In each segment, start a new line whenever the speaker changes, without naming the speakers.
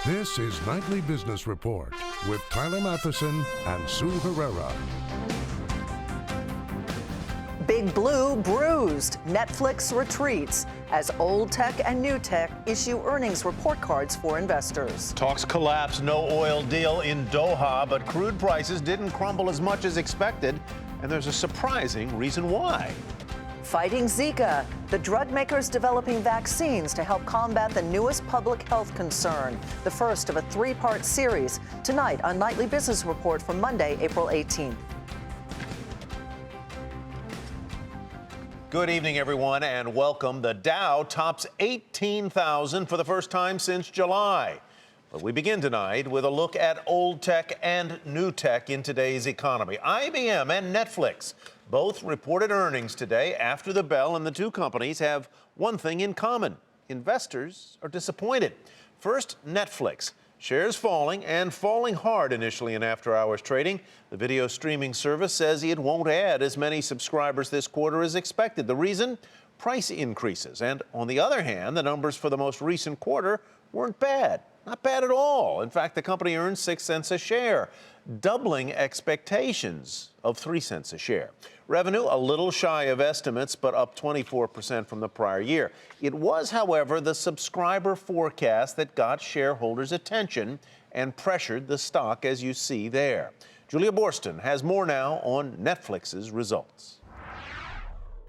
This is Nightly Business Report with Tyler Matheson and Sue Herrera.
Big Blue bruised. Netflix retreats as old tech and new tech issue earnings report cards for investors.
Talks collapse, no oil deal in Doha, but crude prices didn't crumble as much as expected, and there's a surprising reason why.
Fighting Zika. The drug makers developing vaccines to help combat the newest public health concern. The first of a three-part series tonight on Nightly Business Report for Monday, April 18th.
Good evening, everyone, and welcome. The Dow tops 18,000 for the first time since July. But we begin tonight with a look at old tech and new tech in today's economy. IBM and Netflix both reported earnings today after the bell, and the two companies have one thing in common. Investors are disappointed. First, Netflix. Shares falling and falling hard initially in after-hours trading. The video streaming service says it won't add as many subscribers this quarter as expected. The reason? Price increases. And on the other hand, the numbers for the most recent quarter weren't bad. Not bad at all. In fact, the company earned 6 cents a share, doubling expectations of 3 cents a share. Revenue a little shy of estimates, but up 24% from the prior year. It was, however, the subscriber forecast that got shareholders' attention and pressured the stock, as you see there. Julia Borston has more now on Netflix's results.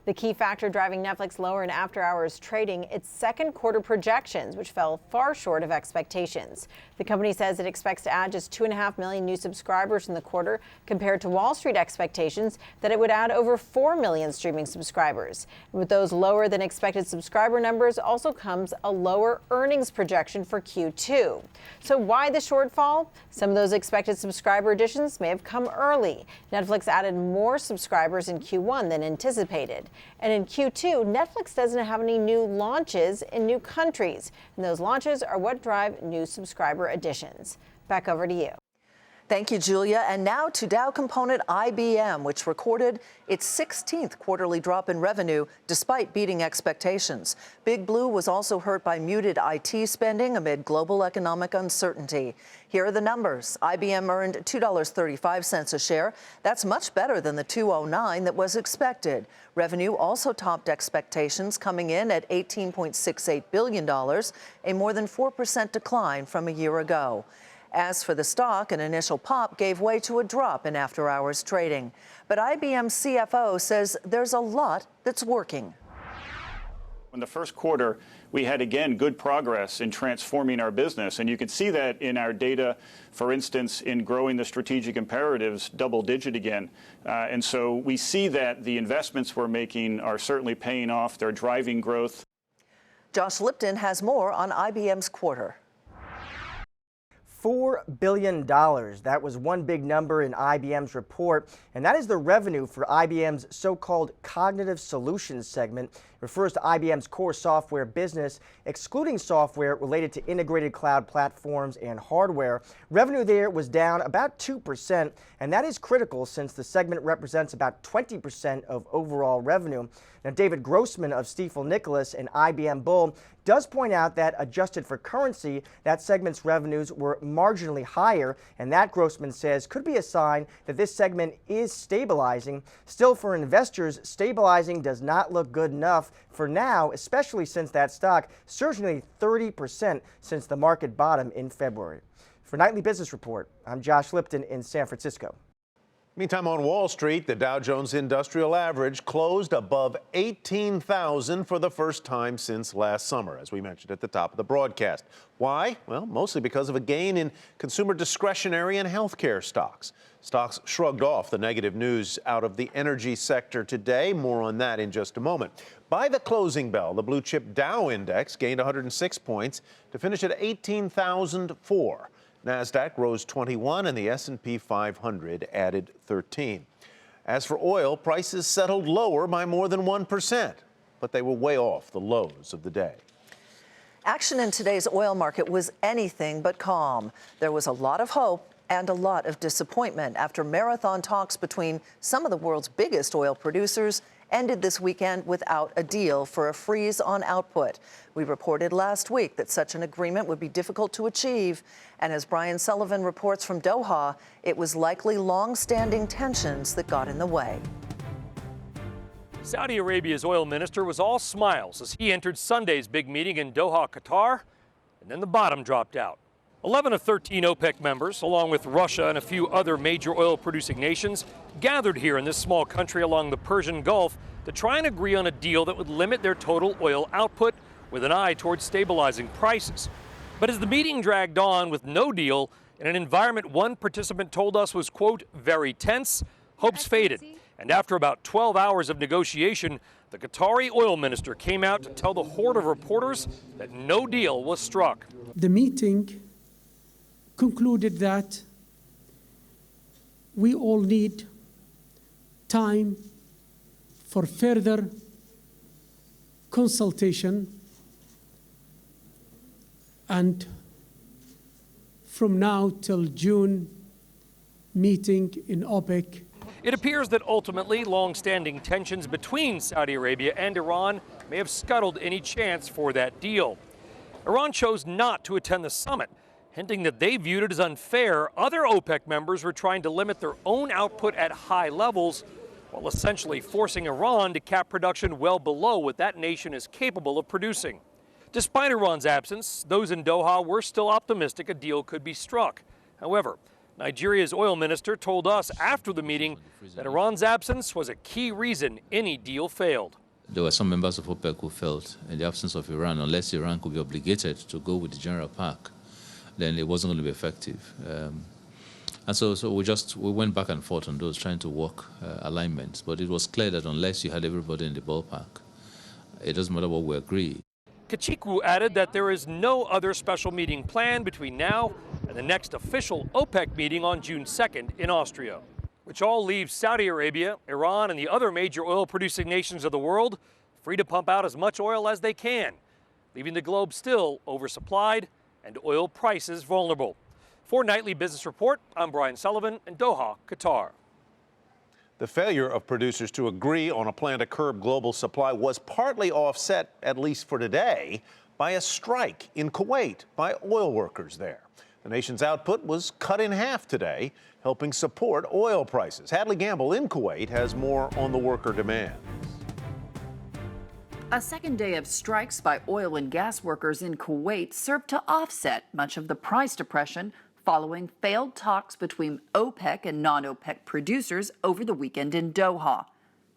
The key factor driving Netflix lower in after-hours trading, its second quarter projections, which fell far short of expectations. The company says it expects to add just 2.5 million new subscribers in the quarter, compared to Wall Street expectations that it would add over 4 million streaming subscribers. And with those lower than expected subscriber numbers also comes a lower earnings projection for Q2. So why the shortfall? Some of those expected subscriber additions may have come early. Netflix added more subscribers in Q1 than anticipated. And in Q2, Netflix doesn't have any new launches in new countries. And those launches are what drive new subscriber additions. Back over to you.
Thank you, Julia. And now to Dow component IBM, which recorded its 16th quarterly drop in revenue despite beating expectations. Big Blue was also hurt by muted IT spending amid global economic uncertainty. Here are the numbers. IBM earned $2.35 a share. That's much better than the $2.09 that was expected. Revenue also topped expectations, coming in at $18.68 billion, a more than 4% decline from a year ago. As for the stock, an initial pop gave way to a drop in after-hours trading. But IBM's CFO says there's a lot that's working.
In the first quarter, we had, again, good progress in transforming our business. And you can see that in our data, for instance, in growing the strategic imperatives double-digit again. And so we see that the investments we're making are certainly paying off. They're driving growth.
Josh Lipton has more on IBM's quarter.
$4 billion. That was one big number in IBM's report, and that is the revenue for IBM's so-called cognitive solutions segment. It refers to IBM's core software business, excluding software related to integrated cloud platforms and hardware. Revenue there was down about 2%, and that is critical since the segment represents about 20% of overall revenue. Now, David Grossman of Stifel Nicholas and IBM Bull does point out that adjusted for currency, that segment's revenues were marginally higher, and that, Grossman says, could be a sign that this segment is stabilizing. Still, for investors, stabilizing does not look good enough for now, especially since that stock surged nearly 30% since the market bottom in February. For Nightly Business Report, I'm Josh Lipton in San Francisco.
Meantime, on Wall Street, the Dow Jones Industrial Average closed above 18,000 for the first time since last summer, as we mentioned at the top of the broadcast. Why? Well, mostly because of a gain in consumer discretionary and healthcare stocks. Stocks shrugged off the negative news out of the energy sector today. More on that in just a moment. By the closing bell, the blue chip Dow Index gained 106 points to finish at 18,004. NASDAQ rose 21 and the S&P 500 added 13. As for oil, prices settled lower by more than 1%, but they were way off the lows of the day.
Action in today's oil market was anything but calm. There was a lot of hope and a lot of disappointment after marathon talks between some of the world's biggest oil producers ended this weekend without a deal for a freeze on output. We reported last week that such an agreement would be difficult to achieve. And as Brian Sullivan reports from Doha, it was likely long-standing tensions that got in the way.
Saudi Arabia's oil minister was all smiles as he entered Sunday's big meeting in Doha, Qatar, and then the bottom dropped out. 11 of 13 OPEC members, along with Russia and a few other major oil-producing nations, gathered here in this small country along the Persian Gulf to try and agree on a deal that would limit their total oil output with an eye towards stabilizing prices. But as the meeting dragged on with no deal, in an environment one participant told us was, quote, very tense, hopes faded. And after about 12 hours of negotiation, the Qatari oil minister came out to tell the horde of reporters that no deal was struck.
The meeting concluded that we all need time for further consultation, and from now till June meeting in OPEC.
It appears that ultimately long-standing tensions between Saudi Arabia and Iran may have scuttled any chance for that deal. Iran chose not to attend the summit, hinting that they viewed it as unfair. Other OPEC members were trying to limit their own output at high levels, while essentially forcing Iran to cap production well below what that nation is capable of producing. Despite Iran's absence, those in Doha were still optimistic a deal could be struck. However, Nigeria's oil minister told us after the meeting that Iran's absence was a key reason any deal failed.
There were some members of OPEC who felt, in the absence of Iran, unless Iran could be obligated to go with the general pack, then it wasn't going to be effective. And so we went back and forth on those, trying to work alignments. But it was clear that unless you had everybody in the ballpark, it doesn't matter what we agree.
Kachikwu added that there is no other special meeting planned between now and the next official OPEC meeting on June 2nd in Austria, which all leaves Saudi Arabia, Iran, and the other major oil-producing nations of the world free to pump out as much oil as they can, leaving the globe still oversupplied and oil prices vulnerable. For Nightly Business Report, I'm Brian Sullivan in Doha, Qatar.
The failure of producers to agree on a plan to curb global supply was partly offset, at least for today, by a strike in Kuwait by oil workers there. The nation's output was cut in half today, helping support oil prices. Hadley Gamble in Kuwait has more on the worker demands.
A second day of strikes by oil and gas workers in Kuwait served to offset much of the price depression following failed talks between OPEC and non-OPEC producers over the weekend in Doha.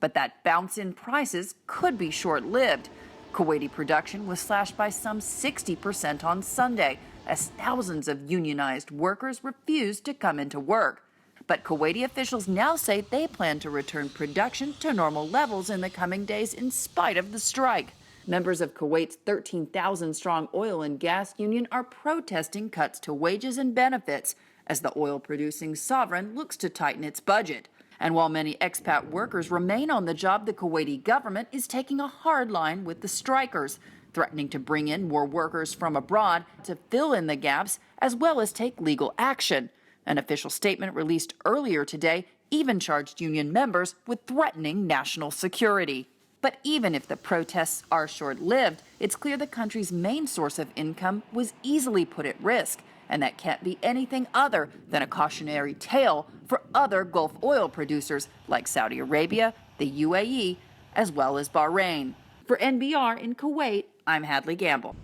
But that bounce in prices could be short-lived. Kuwaiti production was slashed by some 60% on Sunday, as thousands of unionized workers refused to come into work. But Kuwaiti officials now say they plan to return production to normal levels in the coming days in spite of the strike. Members of Kuwait's 13,000-strong oil and gas union are protesting cuts to wages and benefits as the oil-producing sovereign looks to tighten its budget. And while many expat workers remain on the job, the Kuwaiti government is taking a hard line with the strikers, threatening to bring in more workers from abroad to fill in the gaps as well as take legal action. An official statement released earlier today even charged union members with threatening national security. But even if the protests are short-lived, it's clear the country's main source of income was easily put at risk, and that can't be anything other than a cautionary tale for other Gulf oil producers like Saudi Arabia, the UAE, as well as Bahrain. For NBR in Kuwait, I'm Hadley Gamble.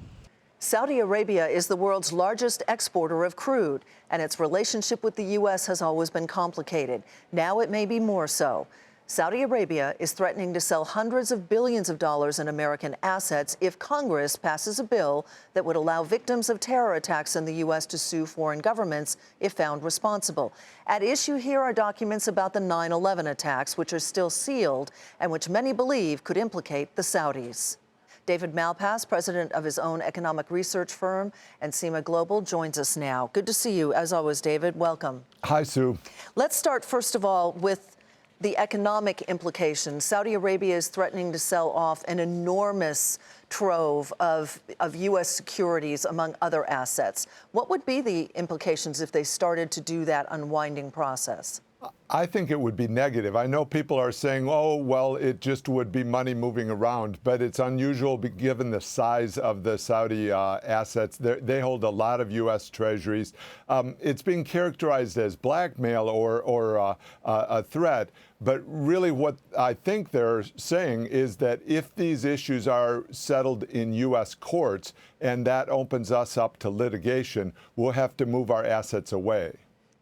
Saudi Arabia is the world's largest exporter of crude, and its relationship with the U.S. has always been complicated. Now it may be more so. Saudi Arabia is threatening to sell hundreds of billions of dollars in American assets if Congress passes a bill that would allow victims of terror attacks in the U.S. to sue foreign governments if found responsible. At issue here are documents about the 9/11 attacks, which are still sealed and which many believe could implicate the Saudis. David Malpass, president of his own economic research firm, and SEMA Global, joins us now. Good to see you. As always, David, welcome.
Hi, Sue.
Let's start, first of all, with the economic implications. Saudi Arabia is threatening to sell off an enormous trove of U.S. securities, among other assets. What would be the implications if they started to do that unwinding process?
I think it would be negative. I know people are saying, oh, well, it just would be money moving around, but it's unusual given the size of the Saudi assets. They hold a lot of U.S. treasuries. It's being characterized as blackmail or a threat. But really what I think they're saying is that if these issues are settled in U.S. courts and that opens us up to litigation, we'll have to move our assets away.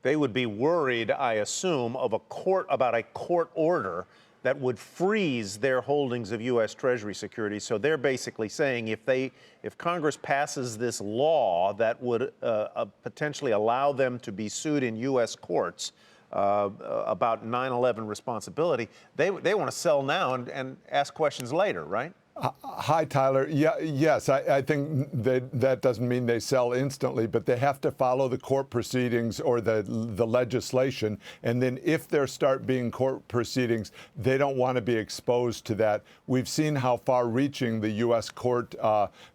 They would be worried, I assume, about a court order that would freeze their holdings of U.S. Treasury securities. So they're basically saying if Congress passes this law that would potentially allow them to be sued in U.S. courts about 9/11 responsibility, they want to sell now and ask questions later, right?
Hi, Tyler. Yes, I think that doesn't mean they sell instantly, but they have to follow the court proceedings or the legislation. And then if there start being court proceedings, they don't want to be exposed to that. We've seen how far-reaching the U.S. court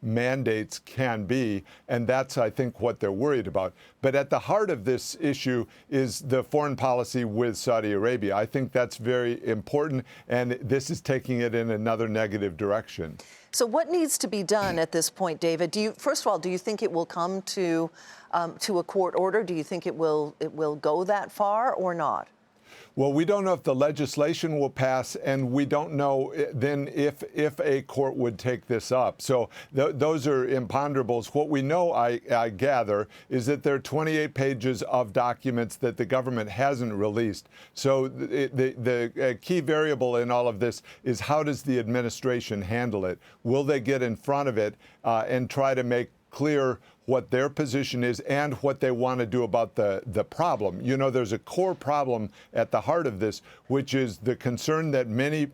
mandates can be, and that's, I think, what they're worried about. But at the heart of this issue is the foreign policy with Saudi Arabia. I think that's very important, and this is taking it in another negative direction.
So what needs to be done at this point, David? First of all, do you think it will come to a court order? Do you think it will go that far or not?
Well, we don't know if the legislation will pass, and we don't know then if a court would take this up. So those are imponderables. What we know, I gather, is that there are 28 pages of documents that the government hasn't released. So the key variable in all of this is how does the administration handle it? Will they get in front of it and try to make clear what their position is and what they want to do about the problem? You know, there's a core problem at the heart of this, which is the concern that many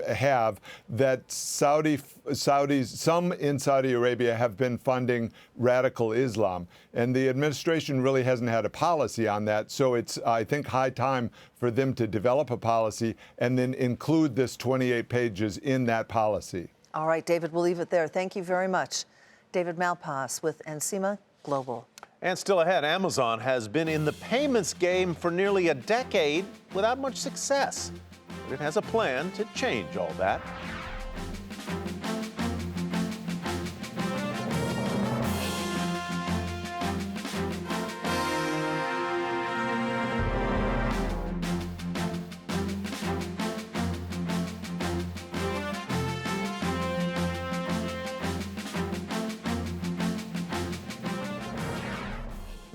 have that Saudis, some in Saudi Arabia, have been funding radical Islam. And the administration really hasn't had a policy on that. So it's, I think, high time for them to develop a policy and then include this 28 pages in that policy.
All right, David, we'll leave it there. Thank you very much. David Malpass with Encima Global.
And still ahead, Amazon has been in the payments game for nearly a decade without much success. But it has a plan to change all that.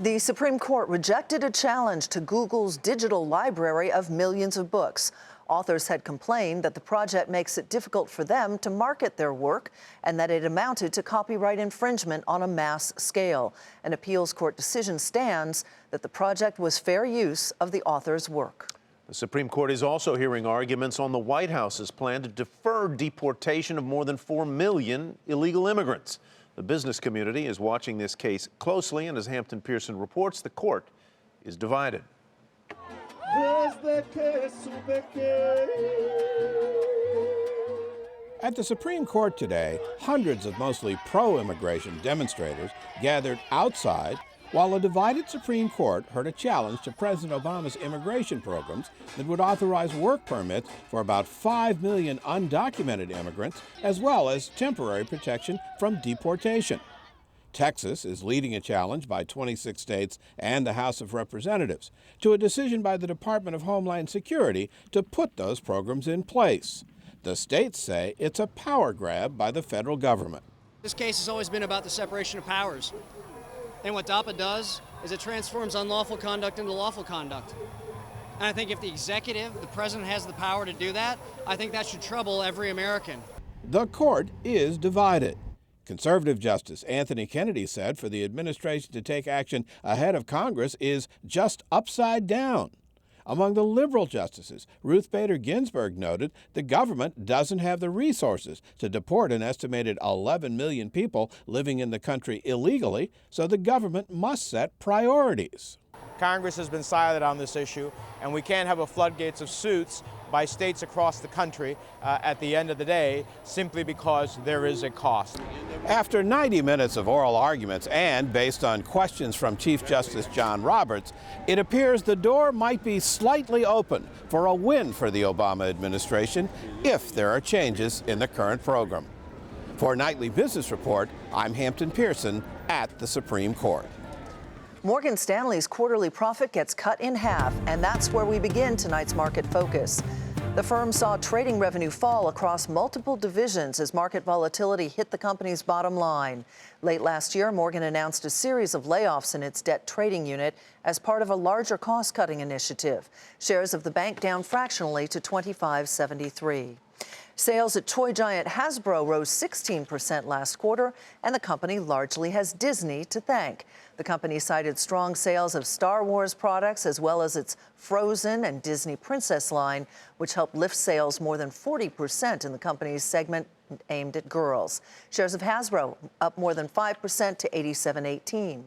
The Supreme Court rejected a challenge to Google's digital library of millions of books. Authors had complained that the project makes it difficult for them to market their work and that it amounted to copyright infringement on a mass scale. An appeals court decision stands that the project was fair use of the author's work.
The Supreme Court is also hearing arguments on the White House's plan to defer deportation of more than 4 million illegal immigrants. The business community is watching this case closely, and as Hampton Pearson reports, the court is divided.
At the Supreme Court today, hundreds of mostly pro-immigration demonstrators gathered outside while a divided Supreme Court heard a challenge to President Obama's immigration programs that would authorize work permits for about 5 million undocumented immigrants, as well as temporary protection from deportation. Texas is leading a challenge by 26 states and the House of Representatives to a decision by the Department of Homeland Security to put those programs in place. The states say it's a power grab by the federal government.
This case has always been about the separation of powers. And what DAPA does is it transforms unlawful conduct into lawful conduct. And I think if the executive, the president, has the power to do that, I think that should trouble every American.
The court is divided. Conservative Justice Anthony Kennedy said for the administration to take action ahead of Congress is just upside down. Among the liberal justices, Ruth Bader Ginsburg noted the government doesn't have the resources to deport an estimated 11 million people living in the country illegally, so the government must set priorities.
Congress has been silent on this issue, and we can't have a floodgates of suits by states across the country at the end of the day, simply because there is a cost.
After 90 minutes of oral arguments and based on questions from Chief Justice John Roberts, it appears the door might be slightly open for a win for the Obama administration if there are changes in the current program. For Nightly Business Report, I'm Hampton Pearson at the Supreme Court.
Morgan Stanley's quarterly profit gets cut in half, and that's where we begin tonight's market focus. The firm saw trading revenue fall across multiple divisions as market volatility hit the company's bottom line. Late last year, Morgan announced a series of layoffs in its debt trading unit as part of a larger cost-cutting initiative. Shares of the bank down fractionally to $25.73. Sales at toy giant Hasbro rose 16% last quarter, and the company largely has Disney to thank. The company cited strong sales of Star Wars products as well as its Frozen and Disney Princess line, which helped lift sales more than 40% in the company's segment aimed at girls. Shares of Hasbro up more than 5% to $87.18.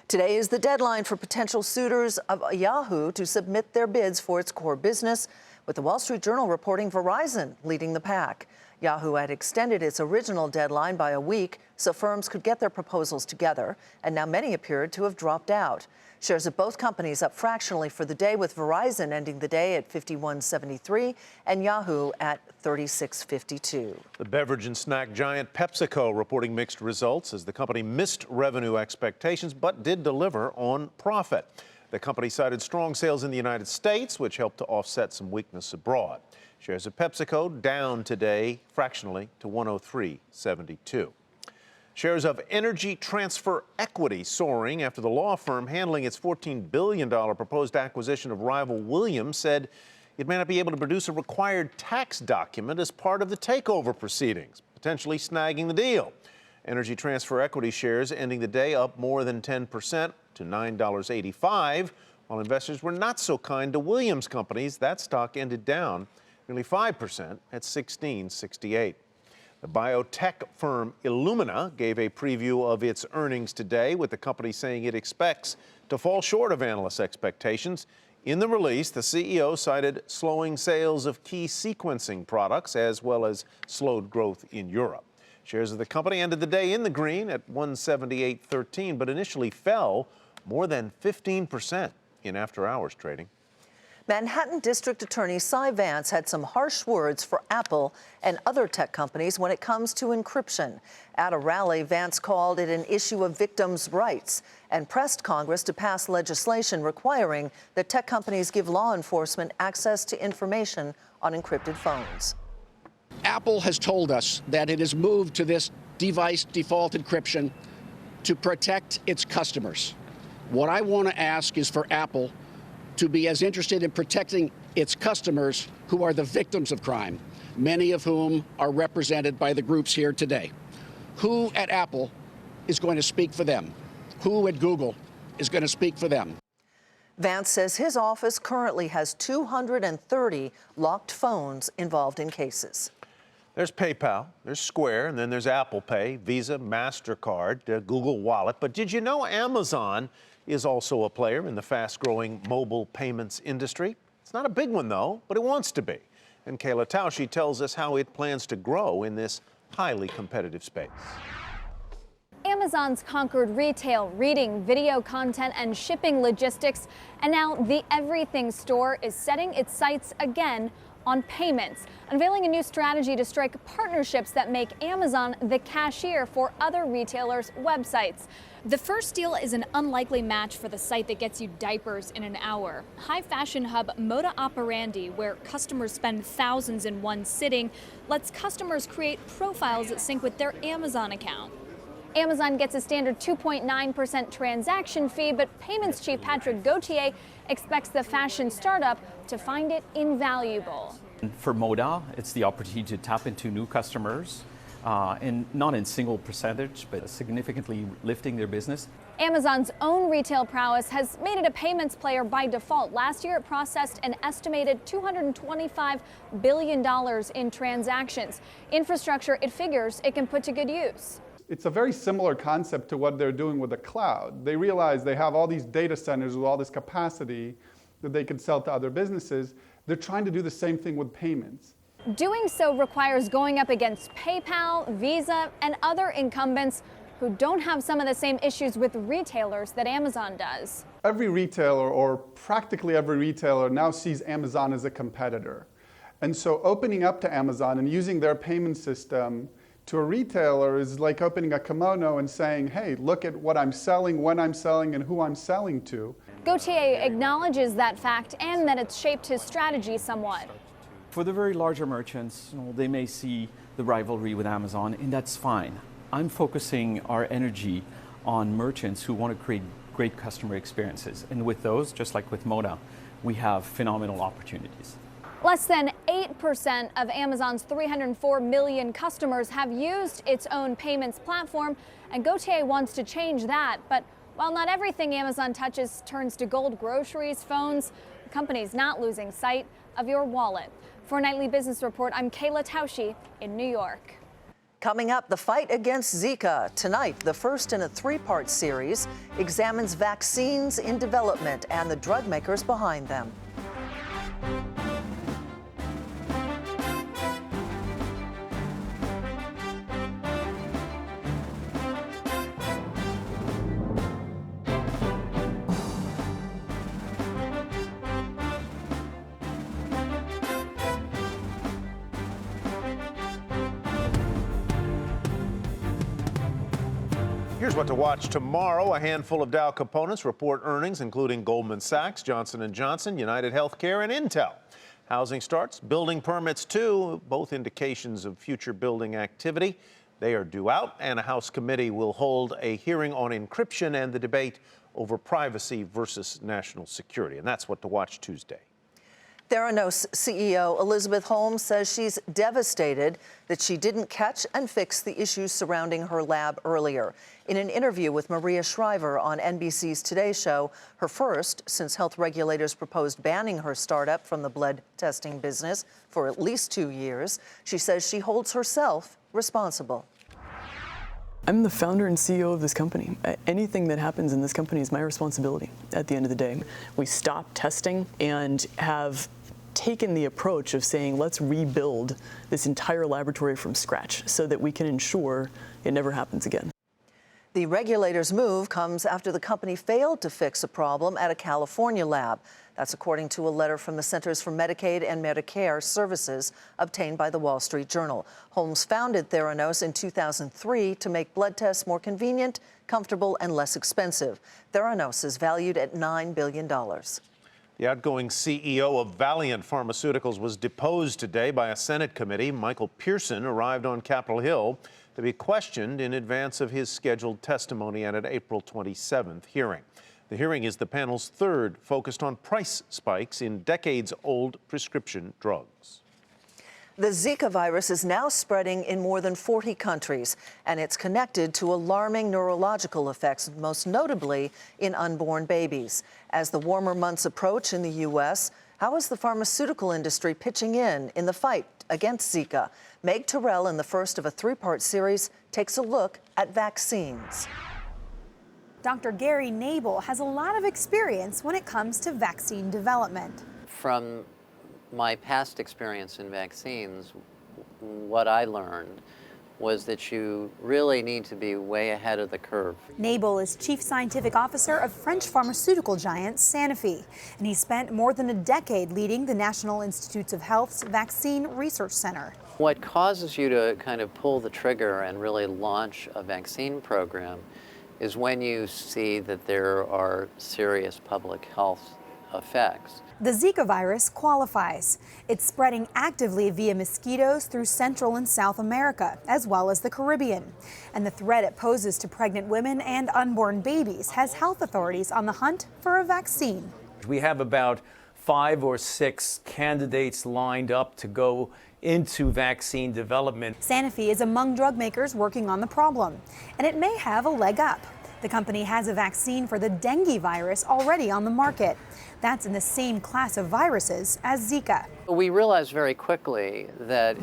Today is the deadline for potential suitors of Yahoo to submit their bids for its core business, with the Wall Street Journal reporting Verizon leading the pack. Yahoo had extended its original deadline by a week so firms could get their proposals together, and now many appeared to have dropped out. Shares of both companies up fractionally for the day, with Verizon ending the day at $51.73 and Yahoo at $36.52.
The beverage and snack giant PepsiCo reporting mixed results as the company missed revenue expectations but did deliver on profit. The company cited strong sales in the United States, which helped to offset some weakness abroad. Shares of PepsiCo down today fractionally to $103.72. Shares of Energy Transfer Equity soaring after the law firm handling its $14 billion proposed acquisition of rival Williams said it may not be able to produce a required tax document as part of the takeover proceedings, potentially snagging the deal. Energy Transfer Equity shares ending the day up more than 10% to $9.85, while investors were not so kind to Williams companies. That stock ended down nearly 5% at $16.68. The biotech firm Illumina gave a preview of its earnings today, with the company saying it expects to fall short of analysts' expectations. In the release, the CEO cited slowing sales of key sequencing products as well as slowed growth in Europe. Shares of the company ended the day in the green at $178.13, but initially fell more than 15% in after-hours trading.
Manhattan District Attorney Cy Vance had some harsh words for Apple and other tech companies when it comes to encryption. At a rally, Vance called it an issue of victims' rights and pressed Congress to pass legislation requiring that tech companies give law enforcement access to information on encrypted phones.
Apple has told us that it has moved to this device default encryption to protect its customers. What I want to ask is for Apple to be as interested in protecting its customers who are the victims of crime, many of whom are represented by the groups here today. Who at Apple is going to speak for them? Who at Google is going to speak for them?
Vance says his office currently has 230 locked phones involved in cases.
There's PayPal, there's Square, and then there's Apple Pay, Visa, MasterCard, Google Wallet. But did you know Amazon is also a player in the fast-growing mobile payments industry? It's not a big one, though, but it wants to be. And Kayla Tausche tells us how it plans to grow in this highly competitive space.
Amazon's conquered retail, reading, video content, and shipping logistics, and now the Everything store is setting its sights again on payments, unveiling a new strategy to strike partnerships that make Amazon the cashier for other retailers' websites. The first deal is an unlikely match for the site that gets you diapers in an hour. High fashion hub Moda Operandi, where customers spend thousands in one sitting, lets customers create profiles that sync with their Amazon account. Amazon gets a standard 2.9% transaction fee, but payments chief Patrick Gauthier expects the fashion startup to find it invaluable.
For Moda, it's the opportunity to tap into new customers, and not in single percentage, but significantly lifting their business.
Amazon's own retail prowess has made it a payments player by default. Last year, it processed an estimated $225 billion in transactions. Infrastructure, it figures, it can put to good use.
It's a very similar concept to what they're doing with the cloud. They realize they have all these data centers with all this capacity that they can sell to other businesses, They're trying to do the same thing with payments.
Doing so requires going up against PayPal, Visa, and other incumbents who don't have some of the same issues with retailers that Amazon does.
Every retailer, or practically every retailer, now sees Amazon as a competitor. And so opening up to Amazon and using their payment system to a retailer is like opening a kimono and saying, hey, look at what I'm selling, when I'm selling, and who I'm selling to.
Gauthier acknowledges that fact and that it's shaped his strategy somewhat.
For the very larger merchants, they may see the rivalry with Amazon, and that's fine. I'm focusing our energy on merchants who want to create great customer experiences. And with those, just like with Moda, we have phenomenal opportunities.
Less than 8% of Amazon's 304 million customers have used its own payments platform, and Gauthier wants to change that. But while not everything Amazon touches turns to gold groceries, phones, the company's not losing sight of your wallet. For Nightly Business Report, I'm Kayla Tausche in New York.
Coming up, the fight against Zika. Tonight, the first in a three-part series examines vaccines in development and the drug makers behind them.
Here's what to watch tomorrow. A handful of Dow components report earnings, including Goldman Sachs, Johnson & Johnson, United Healthcare, and Intel. Housing starts, building permits too, both indications of future building activity. They are due out, and a House committee will hold a hearing on encryption and the debate over privacy versus national security. And that's what to watch Tuesday.
Theranos CEO Elizabeth Holmes says she's devastated that she didn't catch and fix the issues surrounding her lab earlier. In an interview with Maria Shriver on NBC's Today Show, her first since health regulators proposed banning her startup from the blood testing business for at least 2 years, she says she holds herself responsible.
I'm the founder and CEO of this company. Anything that happens in this company is my responsibility at the end of the day. We stopped testing and have taken the approach of saying, let's rebuild this entire laboratory from scratch so that we can ensure it never happens again.
The regulator's move comes after the company failed to fix a problem at a California lab. That's according to a letter from the Centers for Medicaid and Medicare Services obtained by the Wall Street Journal. Holmes founded Theranos in 2003 to make blood tests more convenient, comfortable, and less expensive. Theranos is valued at $9 billion.
The outgoing CEO of Valiant Pharmaceuticals was deposed today by a Senate committee. Michael Pearson arrived on Capitol Hill to be questioned in advance of his scheduled testimony at an April 27th hearing. The hearing is the panel's third, focused on price spikes in decades-old prescription drugs.
The Zika virus is now spreading in more than 40 countries, and it's connected to alarming neurological effects, most notably in unborn babies. As the warmer months approach in the U.S., how is the pharmaceutical industry pitching in the fight against Zika? Meg Terrell, in the first of a three-part series, takes a look at vaccines.
Dr. Gary Nabel has a lot of experience when it comes to vaccine development.
From my past experience in vaccines, what I learned was that you really need to be way ahead of the curve.
Nabel is Chief Scientific Officer of French pharmaceutical giant Sanofi, and he spent more than a decade leading the National Institutes of Health's Vaccine Research Center.
What causes you to kind of pull the trigger and really launch a vaccine program is when you see that there are serious public health effects.
The Zika virus qualifies. It's spreading actively via mosquitoes through Central and South America, as well as the Caribbean. And the threat it poses to pregnant women and unborn babies has health authorities on the hunt for a vaccine.
We have about 5 or 6 candidates lined up to go into vaccine development.
Sanofi is among drug makers working on the problem, and it may have a leg up. The company has a vaccine for the dengue virus already on the market. That's in the same class of viruses as Zika.
We realized very quickly that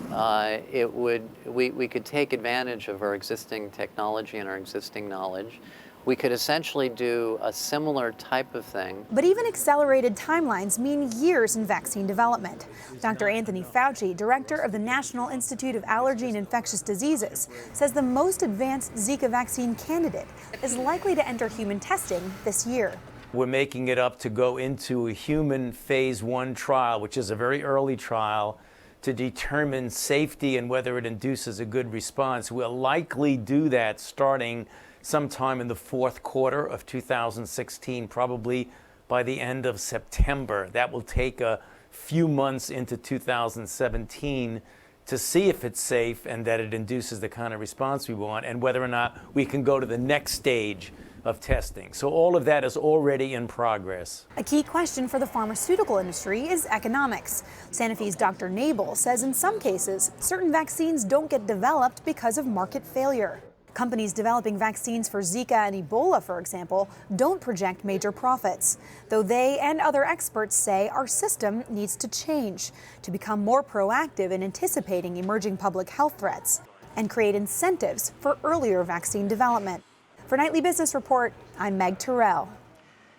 we could take advantage of our existing technology and our existing knowledge we could essentially do a similar type of thing.
But even accelerated timelines mean years in vaccine development. Dr. Anthony Fauci, director of the National Institute of Allergy and Infectious Diseases, says the most advanced Zika vaccine candidate is likely to enter human testing this year.
We're making it up to go into a human phase 1 trial, which is a very early trial, to determine safety and whether it induces a good response. We'll likely do that starting sometime in the fourth quarter of 2016, probably by the end of September. That will take a few months into 2017 to see if it's safe and that it induces the kind of response we want, and whether or not we can go to the next stage of testing. So all of that is already in progress.
A key question for the pharmaceutical industry is economics. Sanofi's Dr. Nabel says in some cases, certain vaccines don't get developed because of market failure. Companies developing vaccines for Zika and Ebola, for example, don't project major profits, though they and other experts say our system needs to change to become more proactive in anticipating emerging public health threats and create incentives for earlier vaccine development. For Nightly Business Report, I'm Meg Terrell.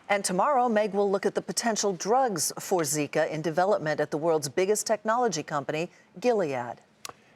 And tomorrow, Meg will look at the potential drugs for Zika in development at the world's biggest technology company, Gilead.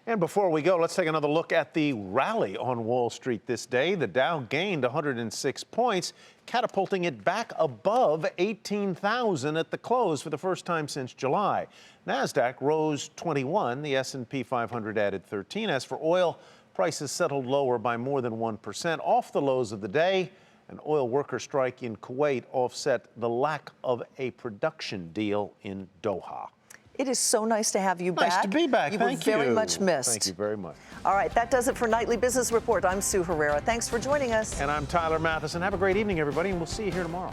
And before we go, let's take another look at the rally on Wall Street this day. The Dow gained 106 points, catapulting it back above 18,000 at the close for the first time since July. NASDAQ rose 21, the S&P 500 added 13. As for oil, prices settled lower by more than 1% off the lows of the day. An oil worker strike in Kuwait offset the lack of a production deal in Doha.
It is so nice to have you back.
Nice to be back. Thank you.
You were very much missed.
Thank you very much.
All right, that does it for Nightly Business Report. I'm Sue Herrera. Thanks for joining us.
And I'm Tyler Mathisen. Have a great evening, everybody, and we'll see you here tomorrow.